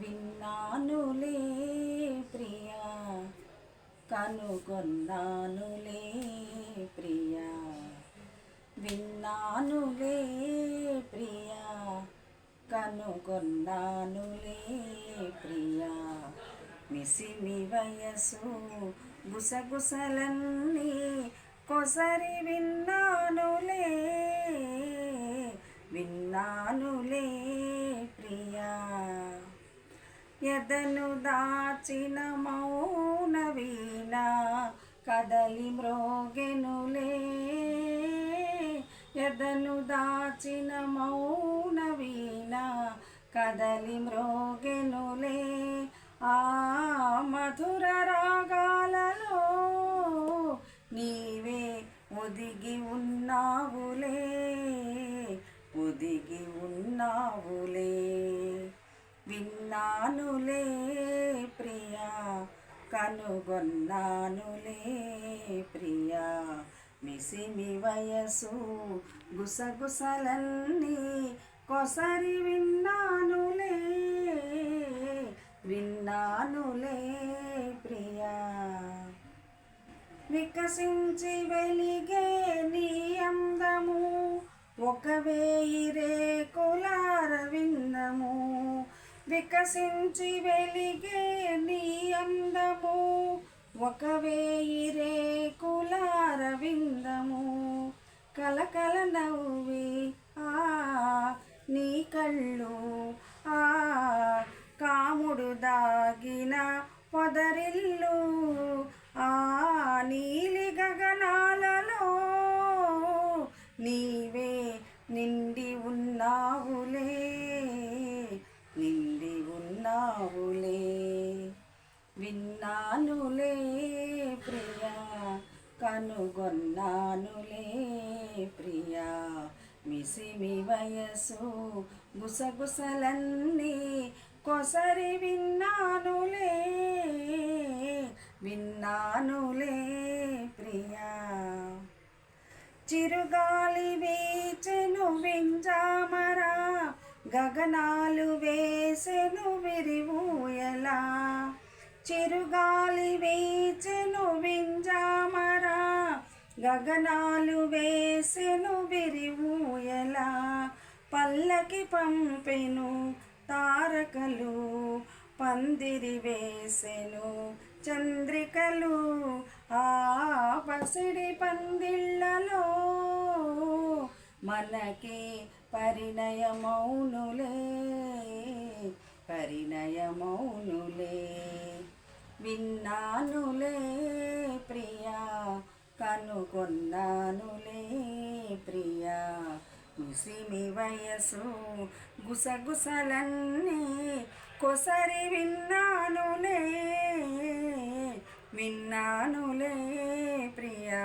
విన్నానులే ప్రియా, కనుగొన్నానులే ప్రియా, విన్నానులే ప్రియా, కనుగొన్నానులే ప్రియా. మిసిమి వయసు గుసగుసలన్నీ కొసరి విన్నానులే, విన్నానులే ప్రియా. ఎదను దాచిన మౌన వీణ కదలి మ్రోగెనులే, ఎదను దాచిన మౌన వీణ కదలి మ్రోగెనులే. ఆ మధుర రాగాలలో నీవే ఒదిగి ఉన్నావులే, ఒదిగి ఉన్నావులే. విన్నానులే ప్రియా, కనుగొన్నానులే ప్రియా. మిసిమి వయసు గుసగుసలన్నీ కొసరి విన్నానులే, విన్నానులే ప్రియా. వికసించి వెలిగే నీ అందము ఒక వేయి రేకుల అరవిందము, వికసించి వెలిగే నీ అందము ఒక వేయి రేకుల అరవిందము. కలకల నవ్వి నీ కళ్ళు కాముడు దాగిన పొదరిల్లు, నీలి గగనాలలో నీవే నిండి ఉన్నావులే, నిండి ఉన్నావులే. విన్నానులే ప్రియా, కనుగొన్నానులే ప్రియా. మిసిమి వయసు గుసగుసలన్నీ కొసరి విన్నానులే, విన్నానులే ప్రియా. చిరుగాలి వీచెను వింజామరా, గగనాలు వేసెను విరివూయలా. చిరుగాలి వీచెను వింజామరా, గగనాలు వేసెను విరివూయలా. పల్లకి పంపెను తారకలు, పందిరి వేసెను చంద్రికలు. పసిడి పందిళ్ళలో మనకి పరిణయమౌనులే, పరిణయమౌనులే. విన్నానులే ప్రియా, కనుగొన్నానులే ప్రియా. మిసిమి వయసు గుసగుసలన్నీ కొసరి విన్నానులే, విన్నానులే ప్రియా.